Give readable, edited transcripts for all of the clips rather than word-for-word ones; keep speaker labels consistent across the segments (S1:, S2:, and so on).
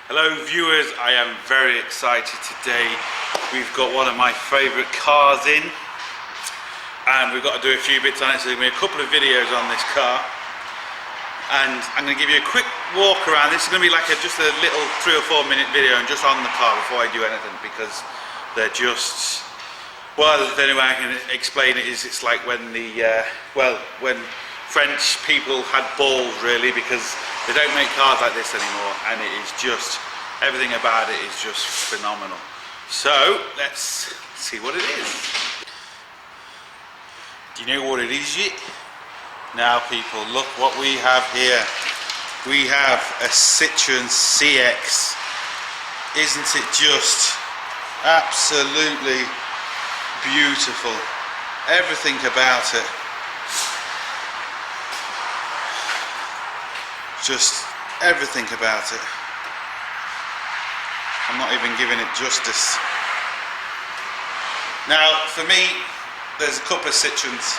S1: Hello viewers, I am very excited today. We've got one of my favourite cars in and we've got to do a few bits on it, so there's going to be a couple of videos on this car and I'm going to give you a quick walk around. This is going to be like just a little 3 or 4 minute video and just on the car before I do anything, because they're just, well, the only way I can explain it is it's like when when French people had balls, really, because they don't make cars like this anymore, and it is just, everything about it is just phenomenal. So let's see what it is. Do you know what it is yet? Now people, look what we have here. We have a Citroen CX. Isn't it just absolutely beautiful? Everything about it. Just everything about it. I'm not even giving it justice. Now, for me, there's a couple of Citroens.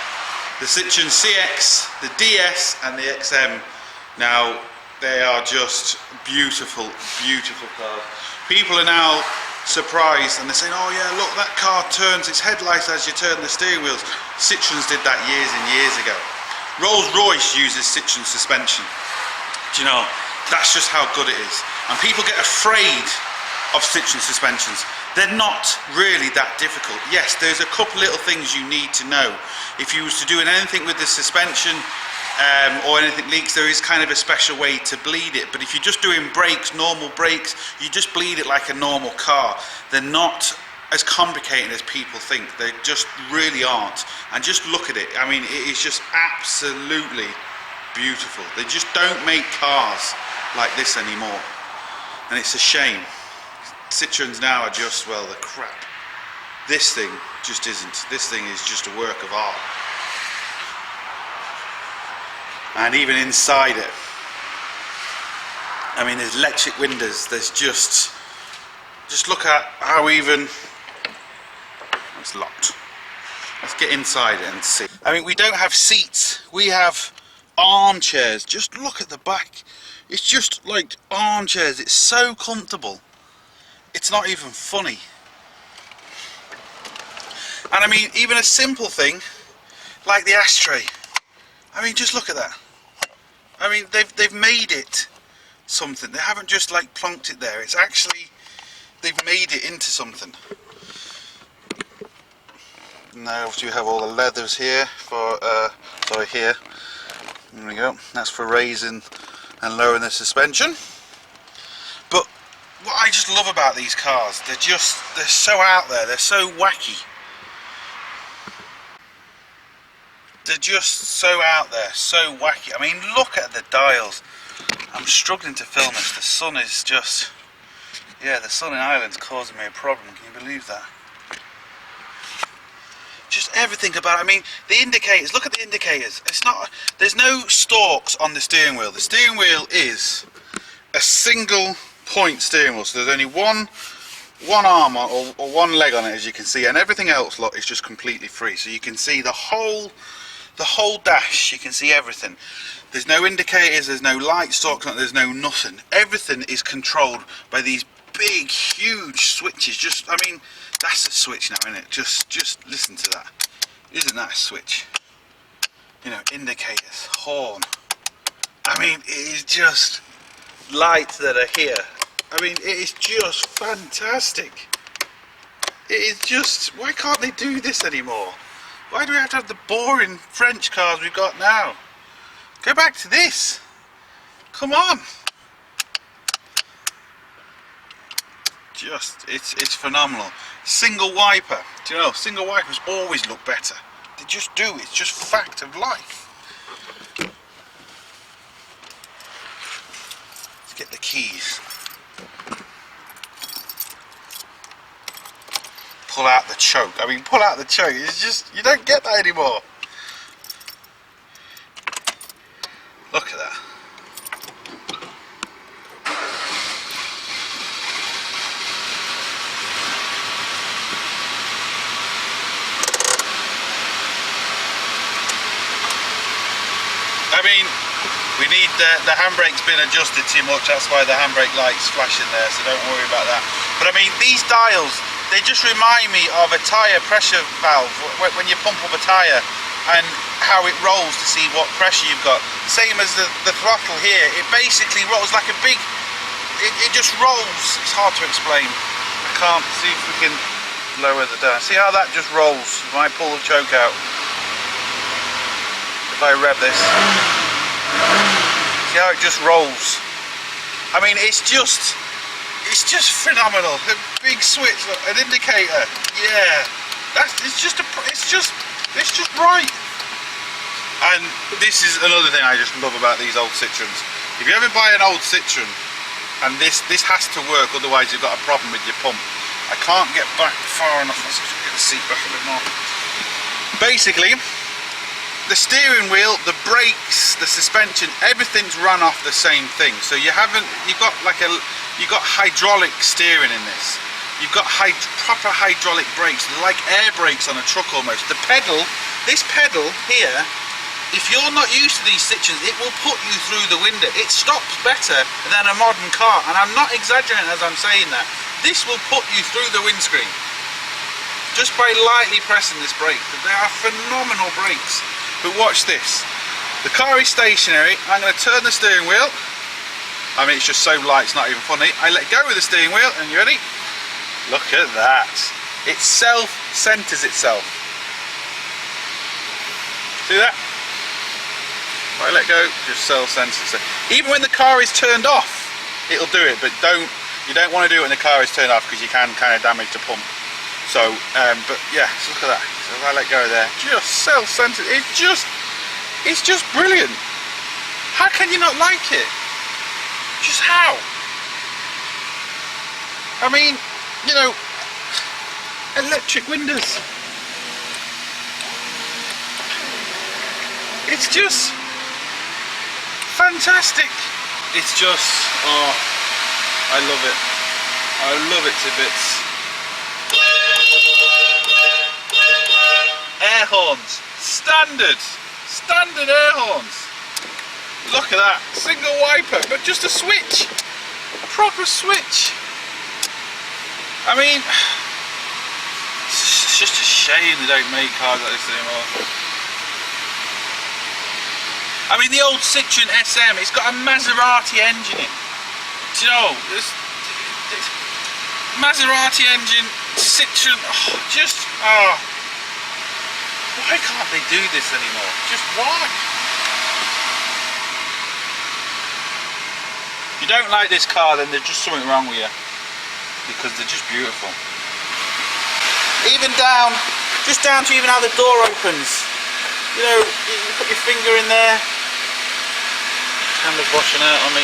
S1: The Citroen CX, the DS and the XM. Now, they are just beautiful, beautiful cars. People are now surprised and they're saying, oh yeah, look, that car turns its headlights as you turn the steering wheels. Citroens did that years and years ago. Rolls-Royce uses Citroen suspension. Do you know, that's just how good it is. And people get afraid of Citroen suspensions. They're not really that difficult. Yes, there's a couple little things you need to know. If you was to do anything with the suspension or anything leaks, there is kind of a special way to bleed it. But if you're just doing brakes, normal brakes, you just bleed it like a normal car. They're not as complicated as people think. They just really aren't. And just look at it. I mean, it is just absolutely beautiful. They just don't make cars like this anymore, and it's a shame. Citroens now are just, well, the crap. This thing just isn't. This thing is just a work of art. And even inside it, I mean, there's electric windows. There's just look at how even it's locked. Let's get inside it and see. I mean, we don't have seats. We have armchairs. Just look at the back. It's just like armchairs. It's so comfortable. It's not even funny. And I mean, even a simple thing like the ashtray. I mean, just look at that. I mean, they've made it something. They haven't just like plonked it there. It's actually, they've made it into something. Now you have all the leathers here for sorry, here. There we go. That's for raising and lowering the suspension. But what I just love about these cars, they're so out there. They're so wacky. They're just so out there, so wacky. I mean, look at the dials. I'm struggling to film this. The sun is just, yeah, the sun in Ireland's causing me a problem. Can you believe that? Just everything about it. I mean, the indicators, look at the indicators. It's not, there's no stalks on the steering wheel. The steering wheel is a single point steering wheel, so there's only one arm on, or one leg on it, as you can see, and everything else, look, is just completely free. So you can see the whole dash. You can see everything. There's no indicators, there's no light stalks, there's no nothing. Everything is controlled by these big, huge switches. Just, I mean, that's a switch now, isn't it? Just listen to that. Isn't that a switch? You know, indicators, horn. I mean, it is just lights that are here. I mean, it is just fantastic. It is just, why can't they do this anymore? Why do we have to have the boring French cars we've got now? Go back to this. Come on. Just, it's phenomenal. Single wiper. Do you know, single wipers always look better. They just do. It's just fact of life. Let's get the keys. Pull out the choke. I mean, pull out the choke. It's just, you don't get that anymore. Look at that. I mean, we need the handbrake's been adjusted too much, that's why the handbrake light's flashing there, so don't worry about that. But I mean, these dials, they just remind me of a tyre pressure valve when you pump up a tyre, and how it rolls to see what pressure you've got. Same as the throttle here, it basically rolls like a big, it just rolls. It's hard to explain. I can't see if we can lower the down. See how that just rolls if I pull the choke out. If I rev this, see how it just rolls. I mean, it's just phenomenal. The big switch, look, an indicator. Yeah, it's just right. And this is another thing I just love about these old Citroens. If you ever buy an old Citroen, and this has to work, otherwise you've got a problem with your pump. I can't get back far enough. Let's get the seat back a bit more. Basically, the steering wheel, the brakes, the suspension, everything's run off the same thing. So you've got hydraulic steering in this. You've got proper hydraulic brakes, like air brakes on a truck almost. The pedal, this pedal here, if you're not used to these Citroens, it will put you through the window. It stops better than a modern car, and I'm not exaggerating as I'm saying that. This will put you through the windscreen just by lightly pressing this brake. They are phenomenal brakes. But watch this. The car is stationary. I'm going to turn the steering wheel. I mean, it's just so light, it's not even funny. I let go of the steering wheel, and you ready? Look at that. It self-centers itself. See that? If I let go, just self-centers itself. Even when the car is turned off, it'll do it, but you don't want to do it when the car is turned off, because you can kind of damage the pump. So, but yeah, so look at that. So if I let go there, just self-centered. It's just brilliant. How can you not like it? Just how? I mean, you know, electric windows. It's just fantastic. It's just, oh, I love it. I love it to bits. Air horns, standard air horns. Look at that, single wiper, but just a switch, a proper switch. I mean, it's just a shame they don't make cars like this anymore. I mean, the old Citroen SM, it's got a Maserati engine in. Do you know, this Maserati engine, Citroen, why can't they do this anymore? Just why? If you don't like this car, then there's just something wrong with you, because they're just beautiful. Even down, just down to even how the door opens. You know, you put your finger in there. Camera's washing out on me.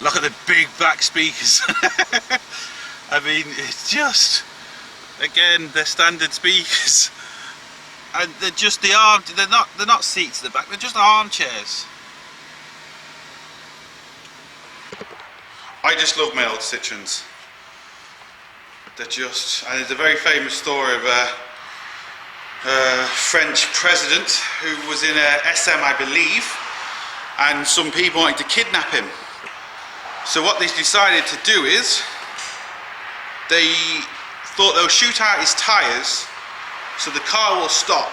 S1: Look at the big back speakers. I mean, it's just, again, they're standard speakers, and they're just they're not seats at the back. They're just armchairs. I just love my old Citroens. They're just, and there's a very famous story of a French president who was in a SM, I believe, and some people wanted to kidnap him. So what they decided to do is, they thought they'll shoot out his tyres so the car will stop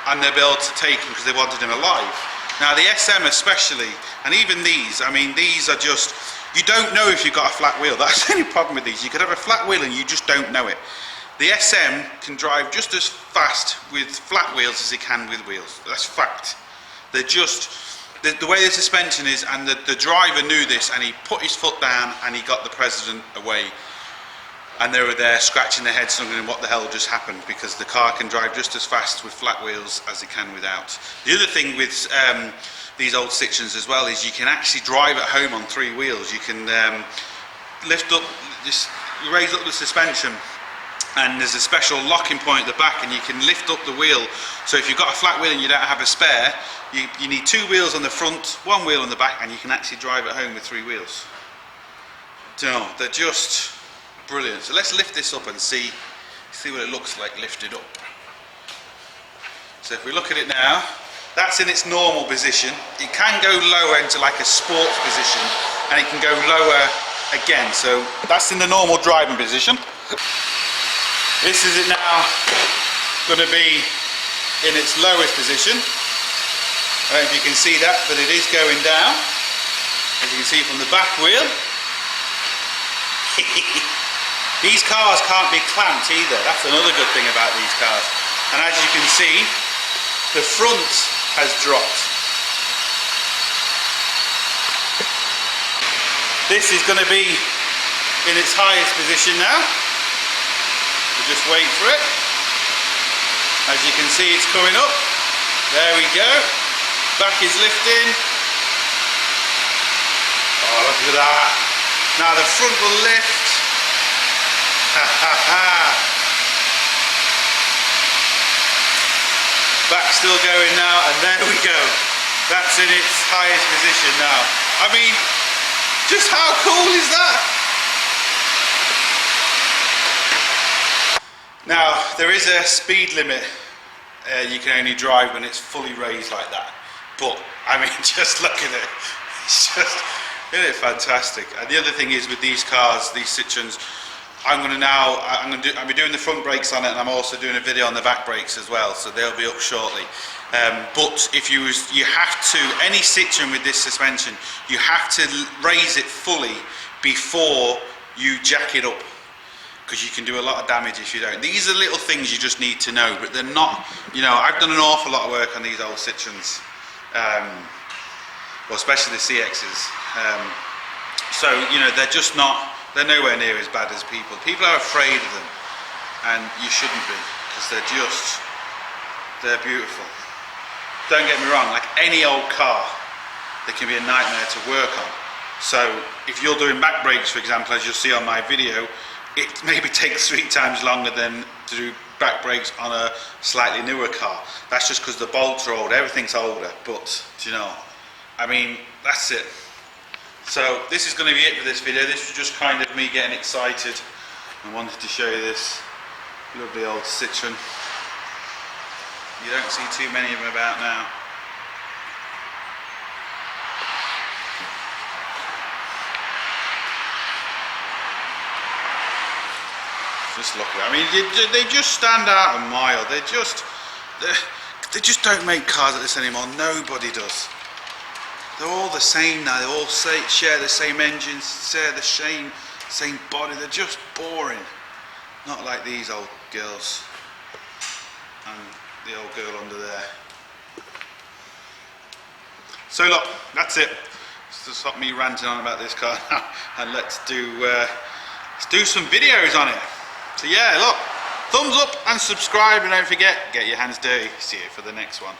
S1: and they'll be able to take him, because they wanted him alive. Now the SM especially, and even these, I mean, these are just, you don't know if you've got a flat wheel. That's the only problem with these. You could have a flat wheel and you just don't know it. The SM can drive just as fast with flat wheels as it can with wheels. That's fact. They're just, the way the suspension is, and the driver knew this, and he put his foot down and he got the president away. And they were there scratching their heads wondering what the hell just happened, because the car can drive just as fast with flat wheels as it can without. The other thing with these old Citroens as well is you can actually drive at home on 3 wheels. You can lift up, just raise up the suspension, and there's a special locking point at the back, and you can lift up the wheel. So if you've got a flat wheel and you don't have a spare, you need 2 wheels on the front, 1 wheel on the back, and you can actually drive at home with 3 wheels. You know, they're just brilliant. So let's lift this up and see what it looks like lifted up. So if we look at it now, that's in its normal position. It can go lower into like a sports position, and it can go lower again. So that's in the normal driving position. This is it now going to be in its lowest position. I don't know if you can see that, but it is going down, as you can see from the back wheel. These cars can't be clamped either. That's another good thing about these cars. And as you can see, the front has dropped. This is going to be in its highest position now. We'll just wait for it. As you can see, it's coming up. There we go. Back is lifting. Oh, look at that. Now the front will lift. Ha ha ha. Back still going now, and there we go. That's in its highest position now. I mean, just how cool is that? Now, there is a speed limit you can only drive when it's fully raised like that. But, I mean, just look at it. It's just, isn't it fantastic? And the other thing is with these cars, these Citroens, I'll be doing the front brakes on it, and I'm also doing a video on the back brakes as well, so they'll be up shortly. But if you have to, any Citroen with this suspension, you have to raise it fully before you jack it up, because you can do a lot of damage if you don't. These are little things you just need to know, but they're not, you know, I've done an awful lot of work on these old Citroens, well, especially the CXs. So, you know, they're just not, they're nowhere near as bad as people. People are afraid of them, and you shouldn't be, because they're beautiful. Don't get me wrong, like any old car, they can be a nightmare to work on. So if you're doing back brakes, for example, as you'll see on my video, it maybe takes 3 times longer than to do back brakes on a slightly newer car. That's just because the bolts are old, everything's older, but, do you know, I mean, that's it. So this is going to be it for this video. This was just kind of me getting excited and wanted to show you this lovely old Citroen. You don't see too many of them about now. Just look at it. I mean, they just stand out a mile. They just don't make cars like this anymore. Nobody does. They're all the same now. They all share the same engines, share the same body. They're just boring. Not like these old girls and the old girl under there. So look, that's it. Just stop me ranting on about this car now, and let's do some videos on it. So yeah, look, thumbs up and subscribe, and don't forget, get your hands dirty. See you for the next one.